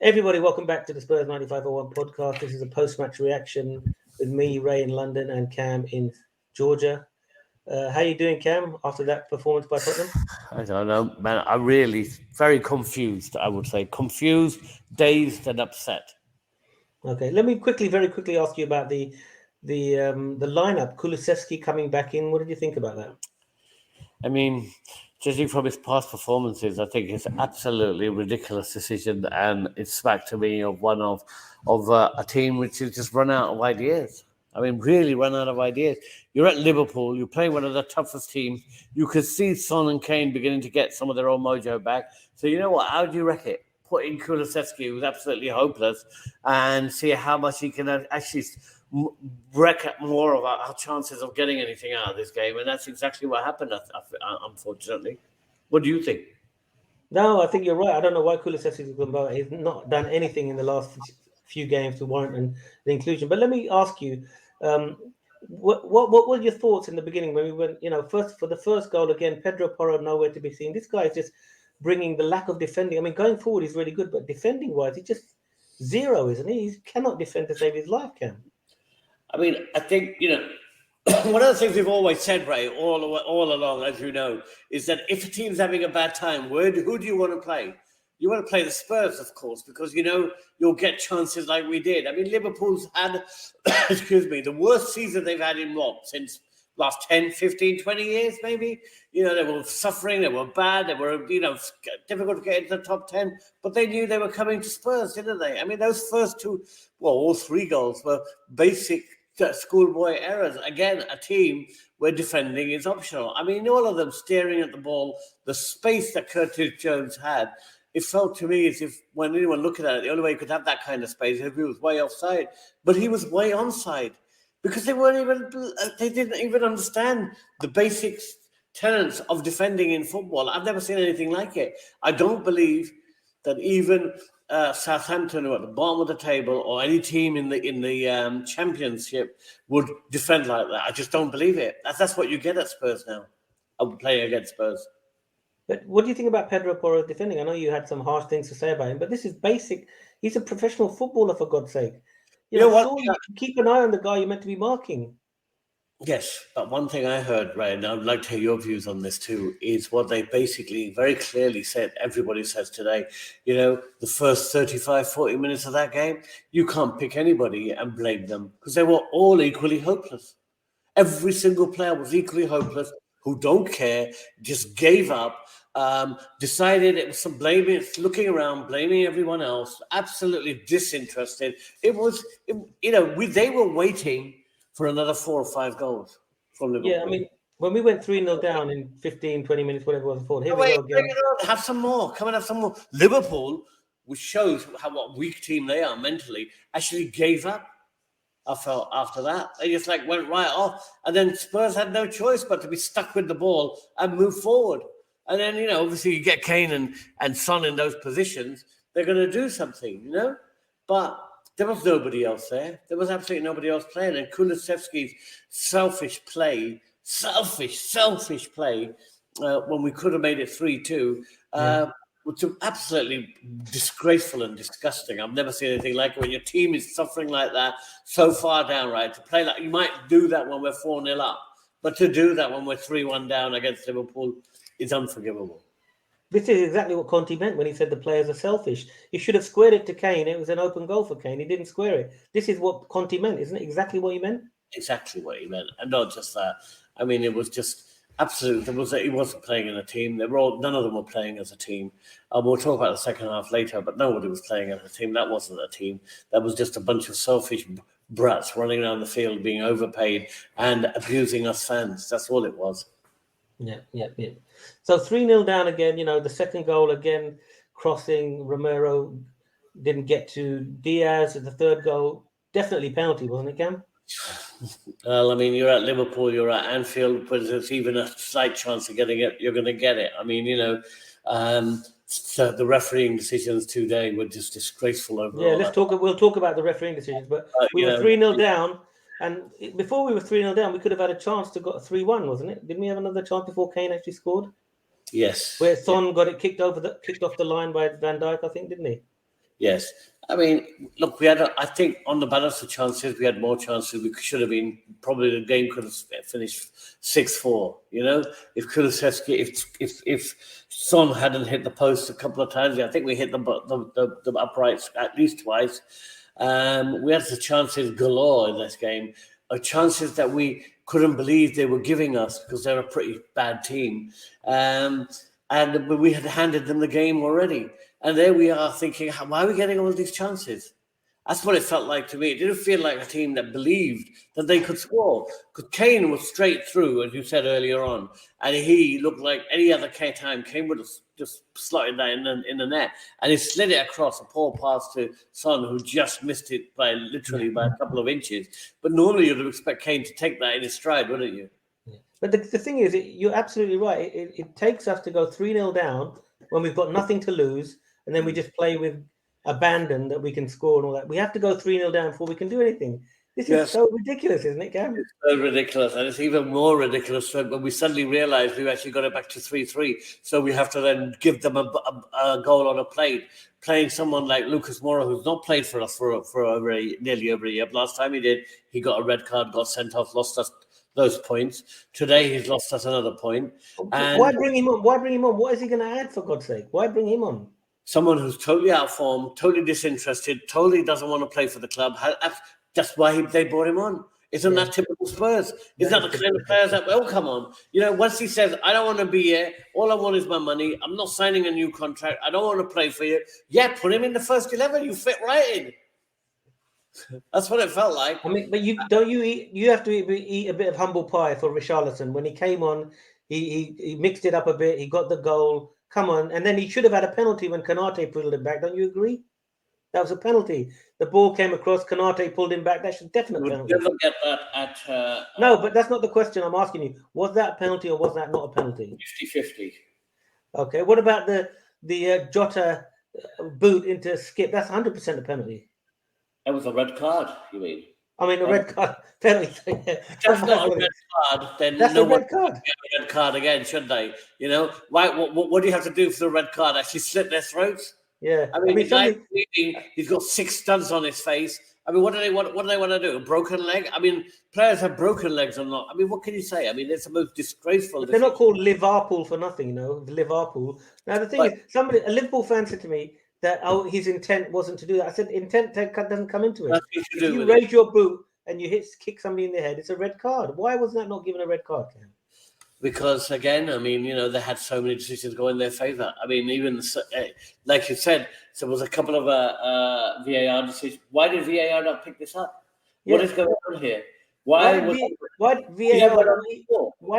Everybody, welcome back to the Spurs 9501 podcast. This is a post-match reaction with me, Ray in London, and Kam in Georgia. How you doing, Kam, after that performance by Tottenham? I don't know, man. I'm really very confused, I would say. Confused, dazed, and upset. Okay, let me very quickly ask you about the lineup. Kulusevski coming back in. What did you think about that? I mean, judging from his past performances, I think it's absolutely a ridiculous decision, and it's back to me of one of a team which has just run out of ideas. I mean, really run out of ideas. You're at Liverpool. You're playing one of the toughest teams. You could see Son and Kane beginning to get some of their own mojo back. So you know what? How do you wreck it? Put in Kulusevski, who's absolutely hopeless, and see how much he can actually wreck more of our chances of getting anything out of this game. And that's exactly what happened, unfortunately. What do you think? No, I think you're right. I don't know why Kulusevski has not done anything in the last few games to warrant the inclusion. But let me ask you, what were your thoughts in the beginning when we went, first for the first goal again, Pedro Porro nowhere to be seen. This guy is just bringing the lack of defending. I mean, going forward, he's really good, but defending-wise, he's just zero, isn't he? He cannot defend to save his life, Kam. I mean, I think, one of the things we've always said, Ray, all along, as you know, is that if a team's having a bad time, who do you want to play? You want to play the Spurs, of course, because, you'll get chances like we did. I mean, Liverpool's had, the worst season they've had in since last 10, 15, 20 years, maybe. They were suffering, they were bad, they were, difficult to get into the top 10, but they knew they were coming to Spurs, didn't they? I mean, those first two, all three goals were basic schoolboy errors. Again, a team where defending is optional. I mean, all of them staring at the ball, the space that Curtis Jones had, it felt to me as if when anyone looking at it, the only way he could have that kind of space is if he was way offside. But he was way onside because they didn't even understand the basic tenets of defending in football. I've never seen anything like it. I don't believe that even Southampton, who are at the bottom of the table, or any team in the Championship would defend like that. I just don't believe it. That's what you get at Spurs now. I'm playing against Spurs. But what do you think about Pedro Porro's defending? I know you had some harsh things to say about him, but this is basic. He's a professional footballer, for God's sake. You know what? Surely you can keep an eye on the guy you're meant to be marking. Yes, but one thing I heard, Ray, and I'd like to hear your views on this too, is what they basically very clearly said, everybody says today, the first 35, 40 minutes of that game, you can't pick anybody and blame them because they were all equally hopeless. Every single player was equally hopeless, who don't care, just gave up, decided it was some blaming, looking around, blaming everyone else, absolutely disinterested. They were waiting for another 4 or 5 goals from Liverpool. Yeah, I mean, when we went 3-0 down in 15, 20 minutes, whatever it was, here we go again. Have some more. Come and have some more. Liverpool, which shows what weak team they are mentally, actually gave up. I felt after that. They just went right off. And then Spurs had no choice but to be stuck with the ball and move forward. And then, obviously you get Kane and Son in those positions. They're going to do something, But there was nobody else there. There was absolutely nobody else playing. And Kulusevski's selfish play, when we could have made it 3-2, was absolutely disgraceful and disgusting. I've never seen anything like it when your team is suffering like that, so far down, right? To play like you might do that when we're 4-0 up, but to do that when we're 3-1 down against Liverpool is unforgivable. This is exactly what Conte meant when he said the players are selfish. He should have squared it to Kane. It was an open goal for Kane. He didn't square it. This is what Conte meant, isn't it? Exactly what he meant? Exactly what he meant. And not just that. I mean, it was just absolutely. He wasn't playing in a team. None of them were playing as a team. We'll talk about the second half later, but nobody was playing as a team. That wasn't a team. That was just a bunch of selfish brats running around the field, being overpaid and abusing us fans. That's all it was. Yeah. So 3-0 down again, the second goal again, crossing, Romero didn't get to Diaz at the third goal. Definitely penalty, wasn't it, Kam? Well, I mean, you're at Liverpool, you're at Anfield, but there's even a slight chance of getting it, you're going to get it. I mean, so the refereeing decisions today were just disgraceful overall. Yeah, we'll talk about the refereeing decisions, but we were 3-0 down. And before we were 3-0 down, we could have had a chance to got a 3-1, wasn't it? Didn't we have another chance before Kane actually scored? Yes. Where Son got it kicked off the line by Van Dijk, I think, didn't he? Yes. I mean, look, I think on the balance of chances, we had more chances. We should have been, probably the game could have finished 6-4, if Kulusevski, if Son hadn't hit the post a couple of times, I think we hit the uprights at least twice. We had the chances galore in this game, chances that we couldn't believe they were giving us because they're a pretty bad team. And we had handed them the game already. And there we are thinking, why are we getting all these chances? That's what it felt like to me. It didn't feel like a team that believed that they could score. Because Kane was straight through, as you said earlier on. And he looked like any other time. Kane would have just slotted that in the net. And he slid it across, a poor pass to Son, who just missed it by a couple of inches. But normally you'd expect Kane to take that in his stride, wouldn't you? But the thing is, you're absolutely right. It takes us to go 3-0 down when we've got nothing to lose. And then we just play with abandon that we can score and all that. We have to go 3-0 down before we can do anything. This is so ridiculous, isn't it, Kam? It's so ridiculous. And it's even more ridiculous when we suddenly realised we've actually got it back to 3-3. So we have to then give them a goal on a plate. Playing someone like Luca Moura, who's not played for us for nearly every year. But last time he did, he got a red card, got sent off, lost us those points. Today he's lost us another point. And why bring him on? What is he going to add, for God's sake? Why bring him on? Someone who's totally out of form, totally disinterested, totally doesn't want to play for the club. That's why they brought him on. Isn't that typical Spurs? Isn't that the kind of players that will come on? Once he says, I don't want to be here, all I want is my money, I'm not signing a new contract, I don't want to play for you. Yeah, put him in the first 11, you fit right in. That's what it felt like. I mean, but you have to eat a bit of humble pie for Richarlison. When he came on, he mixed it up a bit, he got the goal. Come on, and then he should have had a penalty when Konate pulled it back. Don't you agree? That was a penalty. The ball came across, Konate pulled him back. That's a definite penalty. Never get that at... No, but that's not the question I'm asking you. Was that a penalty or was that not a penalty? 50-50. Okay, what about the Jota boot into Skip? That's 100% a penalty. That was a red card, you mean? I mean, a red card penalty. That's not a red card. Then that's a red card. Get a red card again, should they? Why? What do you have to do for the red card? Actually, slit their throats? Yeah. I mean he's got 6 studs on his face. I mean, what do they want to do? A broken leg? I mean, players have broken legs or not. I mean, what can you say? I mean, it's the most disgraceful. They're not called Liverpool for nothing, Liverpool. Now the thing is, a Liverpool fan said to me that his intent wasn't to do that. I said intent doesn't come into it. If you raise your boot and you kick somebody in the head, it's a red card. Why was that not given a red card, Kam? Because again, I mean, they had so many decisions go in their favour. I mean, even like you said, there was a couple of VAR decisions. Why did VAR not pick this up? Yeah. What is going on here? Why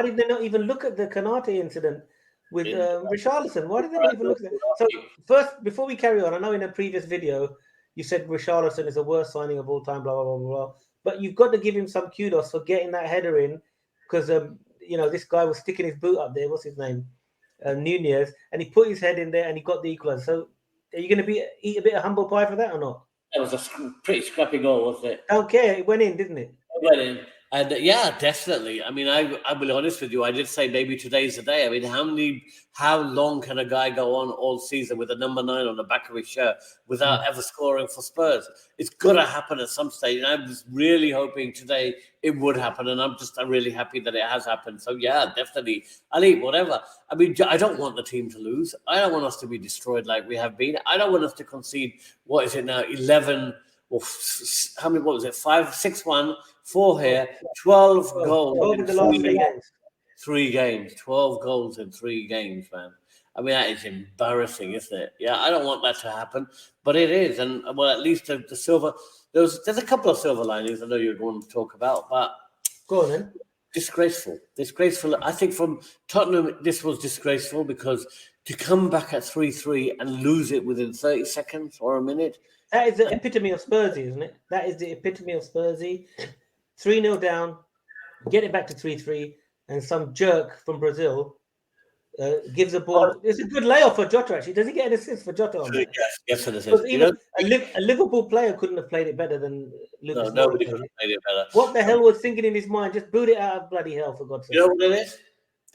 did they not even look at the Konate incident with Richarlison? Why did they not even look at it? So first, before we carry on, I know in a previous video you said Richarlison is the worst signing of all time, blah blah blah blah blah. But you've got to give him some kudos for getting that header in, because this guy was sticking his boot up there. What's his name? Nunez, and he put his head in there and he got the equaliser. So are you going to eat a bit of humble pie for that or not? That was a pretty scrappy goal, wasn't it? Don't care. It went in, didn't it? It went in. And yeah, definitely. I mean, I'll be honest with you. I did say maybe today's the day. I mean, how long can a guy go on all season with a number 9 on the back of his shirt without ever scoring for Spurs? It's got to happen at some stage. And I was really hoping today it would happen. And I'm really happy that it has happened. So yeah, definitely. I'll eat whatever. I mean, I don't want the team to lose. I don't want us to be destroyed like we have been. I don't want us to concede, what is it now, 11... Or how many? What was it? 5, 6, 1, 4 here. 12 goals in the last 3 games. 3 games. 12 goals in 3 games, man. I mean, that is embarrassing, isn't it? Yeah, I don't want that to happen, but it is. And well, at least the silver. There's a couple of silver linings I know you're going to talk about, but go on then. Disgraceful. I think from Tottenham, this was disgraceful because to come back at 3-3 and lose it within 30 seconds or a minute. That is the epitome of Spursy, isn't it? That is the epitome of Spursy. 3-0 down, get it back to 3-3, and some jerk from Brazil gives a ball. It's a good layoff for Jota, actually. Does he get an assist for Jota on that? Yes, an assist. A Liverpool player couldn't have played it better than Lucas. No, nobody could have played it better. What the hell was thinking in his mind? Just boot it out of bloody hell, for God's sake. You know what it is?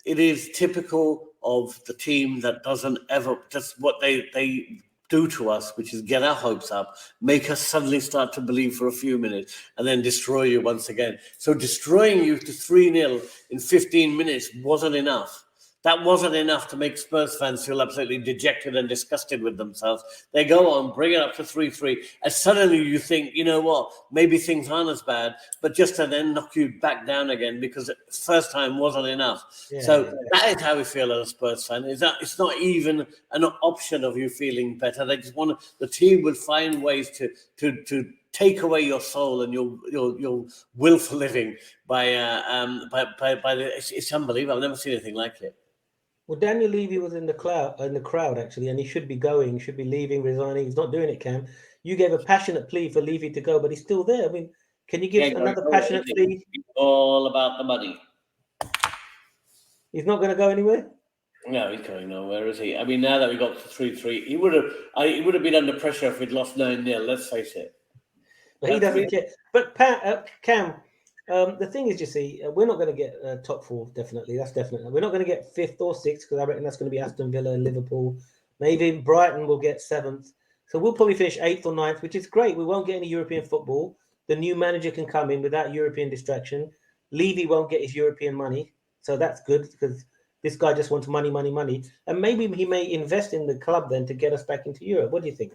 It is typical of the team that doesn't ever, just what they do to us, which is get our hopes up, make us suddenly start to believe for a few minutes, and then destroy you once again. So destroying you to 3-0 in 15 minutes wasn't enough. That wasn't enough to make Spurs fans feel absolutely dejected and disgusted with themselves. They go on, bring it up to 3-3, and suddenly you think, you know what, maybe things aren't as bad, but just to then knock you back down again because the first time wasn't enough. That is how we feel as a Spurs fan. Is that it's not even an option of you feeling better. They just want the team would find ways to take away your soul and your will for living by it's unbelievable. I've never seen anything like it. Well, Daniel Levy was in the crowd actually, and he should be going, should be leaving, resigning. He's not doing it, Cam. You gave a passionate plea for Levy to go, but he's still there. I mean, can you give another passionate plea? It's all about the money. He's not going to go anywhere? No, he's going nowhere, is he? I mean, now that we got to 3-3, he would have been under pressure if we'd lost 9-0, let's face it. But he doesn't care. But Cam, the thing is, you see, we're not going to get top four, definitely. That's definitely. We're not going to get fifth or sixth because I reckon that's going to be Aston Villa and Liverpool. Maybe Brighton will get seventh. So we'll probably finish eighth or ninth, which is great. We won't get any European football. The new manager can come in without European distraction. Levy won't get his European money. So that's good because this guy just wants money, money, money. And maybe he may invest in the club then to get us back into Europe. What do you think?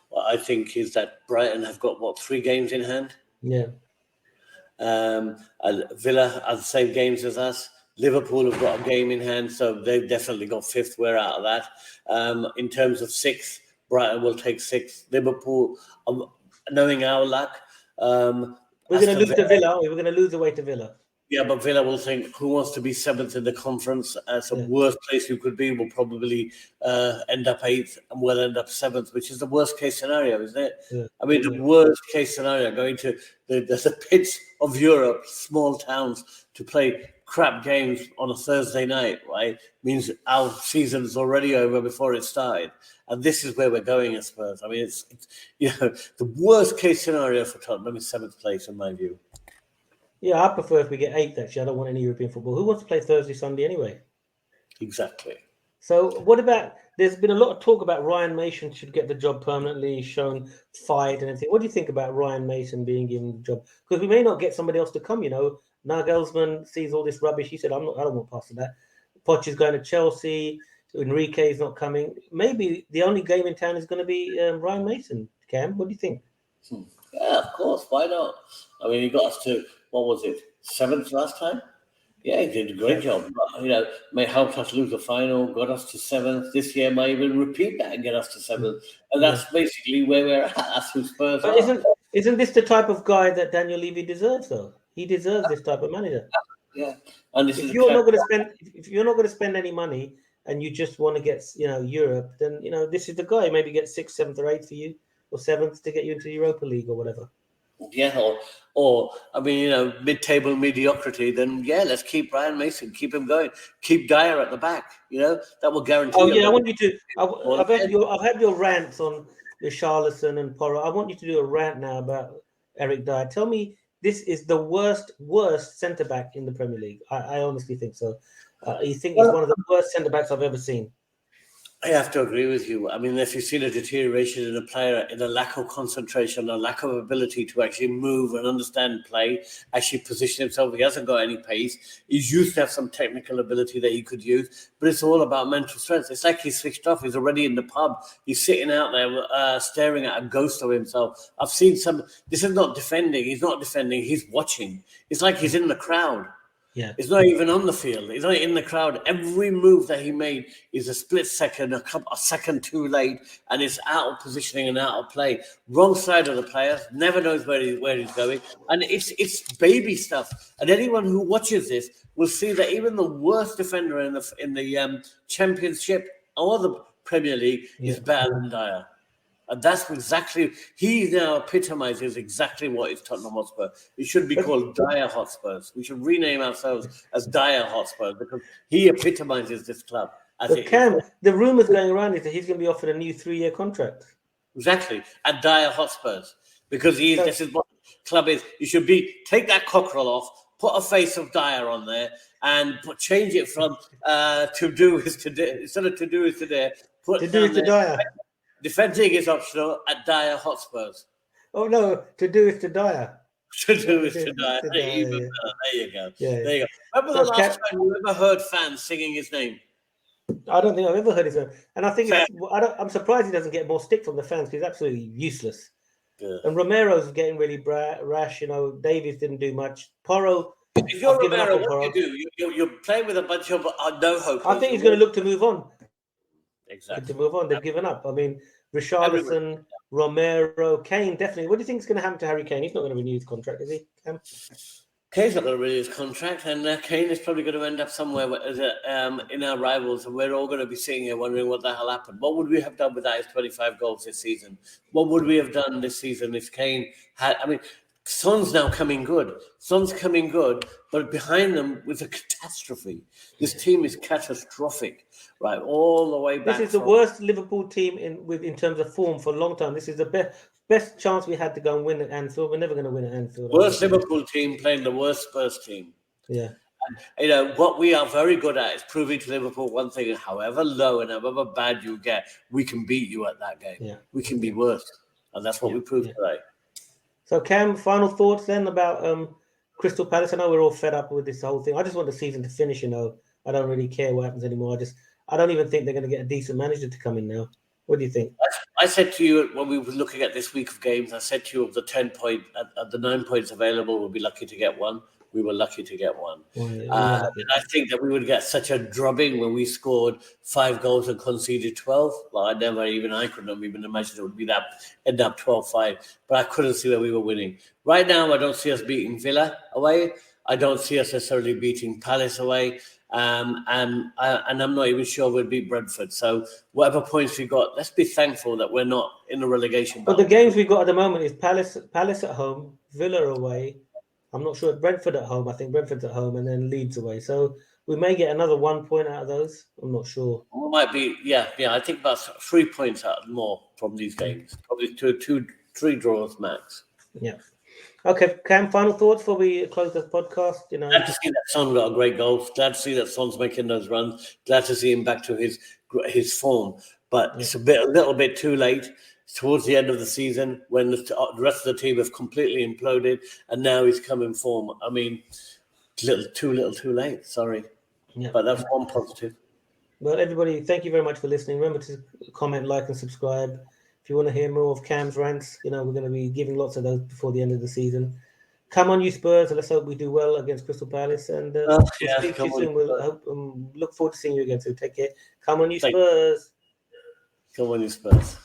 What I think is that Brighton have got, 3 games in hand? Yeah. Villa are the same games as us. Liverpool have got a game in hand, so they've definitely got fifth. We're out of that. In terms of sixth, Brighton will take sixth. Liverpool, knowing our luck, we're going to lose to Villa, aren't we? We're going to lose away to Villa. Yeah, but Villa will think, who wants to be seventh in the conference? The worst place you could be will probably end up eighth and we'll end up seventh, which is the worst case scenario, isn't it? Yeah. I mean, the worst case scenario, going to the pits of Europe, small towns, to play crap games on a Thursday night, right, means our season's already over before it started. And this is where we're going as Spurs. I mean, it's the worst case scenario for Tottenham is seventh place, in my view. Yeah, I prefer if we get eighth, actually. I don't want any European football. Who wants to play Thursday, Sunday anyway? Exactly. So what about, there's been a lot of talk about Ryan Mason should get the job permanently, shown fight and everything. What do you think about Ryan Mason being given the job? Because we may not get somebody else to come, Nagelsmann sees all this rubbish. He said, I don't want past that. Poch is going to Chelsea. Enrique is not coming. Maybe the only game in town is going to be Ryan Mason. Cam, what do you think? Yeah, of course. Why not? I mean, he got us to, what was it, 7th last time? Yeah, he did a great job. May help us lose the final, got us to 7th. This year might even repeat that and get us to 7th. And that's basically where we're at. That's who Spurs but are. Isn't this the type of guy that Daniel Levy deserves, though? He deserves this type of manager. Yeah. And if you're not going to spend any money and you just want to get, Europe, then, this is the guy. Maybe get 6th, 7th, or 8th for you, or 7th to get you into the Europa League or whatever. Yeah, or I mean, mid-table mediocrity. Then let's keep Ryan Mason, keep him going, keep Dyer at the back. That will guarantee. Oh yeah, I want you to. I've had your rants on the Charlison and Porro. I want you to do a rant now about Eric Dyer. Tell me, this is the worst centre back in the Premier League. I honestly think so. You think he's one of the worst centre backs I've ever seen? I have to agree with you. I mean, if you've seen a deterioration in a player, in a lack of concentration, a lack of ability to actually move and understand play, actually position himself, he hasn't got any pace. He's used to have some technical ability that he could use, but it's all about mental strength. It's like he's switched off. He's already in the pub. He's sitting out there staring at a ghost of himself. I've seen this is not defending. He's not defending. He's watching. It's like he's in the crowd. Yeah, it's not even on the field. He's not in the crowd. Every move that he made is a split second, a second too late, and it's out of positioning and out of play. Wrong side of the player. Never knows where he's going, and it's baby stuff. And anyone who watches this will see that even the worst defender in the Championship or the Premier League is better than Dyer. And that's exactly, he now epitomizes exactly what is Tottenham Hotspur. It should be called Dyer Hotspurs. We should rename ourselves as Dyer Hotspurs because he epitomizes this club. But Cam, the rumours going around is that he's going to be offered a new 3-year contract. Exactly, at Dyer Hotspurs. Because this is what the club is. You should take that cockerel off, put a face of Dyer on there, and change it from to do is today. Instead of to do is today, to do is to Dyer. defending is optional at Dire Hotspurs. Oh no, to do is to dire. To do is to die. There you go. Yeah. There you go. Remember the last time you ever heard fans singing his name? I don't think I've ever heard his name, and I think I'm surprised he doesn't get more stick from the fans because he's absolutely useless. Yeah. And Romero's getting really rash. Davies didn't do much. Porro. If you're Romero, what do you do? You're playing with a bunch of no hope. I think he's going to look to move on. Exactly. To move on, they've given up. I mean, Richarlison, Romero, Kane, definitely. What do you think is going to happen to Harry Kane? He's not going to renew his contract, is he? Kane's not going to renew his contract, and Kane is probably going to end up somewhere in our rivals, and we're all going to be sitting here wondering what the hell happened. What would we have done without his 25 goals this season? What would we have done this season if Kane had... I mean, Son's now coming good. But behind them was a catastrophe. This team is catastrophic, right? All the way back. This is the worst Liverpool team in terms of form for a long time. This is the best chance we had to go and win at Anfield. We're never going to win at Anfield. Worst Liverpool team playing the worst Spurs team. Yeah. And, what we are very good at is proving to Liverpool one thing: however low and however bad you get, we can beat you at that game. Yeah. We can be worse, and that's what we proved today. So, Cam, final thoughts then about Crystal Palace? I know we're all fed up with this whole thing. I just want the season to finish, I don't really care what happens anymore. I don't even think they're going to get a decent manager to come in now. What do you think? I said to you when we were looking at this week of games, I said to you of the 10 points, the 9 points available, we'll be lucky to get one. We were lucky to get one. And I think that we would get such a drubbing when we scored 5 goals and conceded 12. Well, I couldn't have even imagined it would be that, end up 12-5. But I couldn't see that we were winning. Right now, I don't see us beating Villa away. I don't see us necessarily beating Palace away. And I'm not even sure we'll beat Brentford. So whatever points we got, let's be thankful that we're not in the relegation battle. But the games we've got at the moment is Palace at home, Villa away. I'm not sure. Brentford at home. I think Brentford's at home, and then Leeds away. So we may get another 1 point out of those. I'm not sure. We might be, yeah. I think about 3 points out more from these games. Probably 3 draws max. Yeah. Okay, Cam. Final thoughts before we close the podcast. Glad to see that Son got a great goal. Glad to see that Son's making those runs. Glad to see him back to his form. But it's a little bit too late. Towards the end of the season, when the rest of the team have completely imploded, and now he's come in form. I mean, too little, too late. Sorry, but that's one positive. Well, everybody, thank you very much for listening. Remember to comment, like, and subscribe. If you want to hear more of Cam's rants, we're going to be giving lots of those before the end of the season. Come on, you Spurs! Let's hope we do well against Crystal Palace, and we'll speak to you soon. We'll look forward to seeing you again. So take care. Come on, you Spurs! Come on, you Spurs!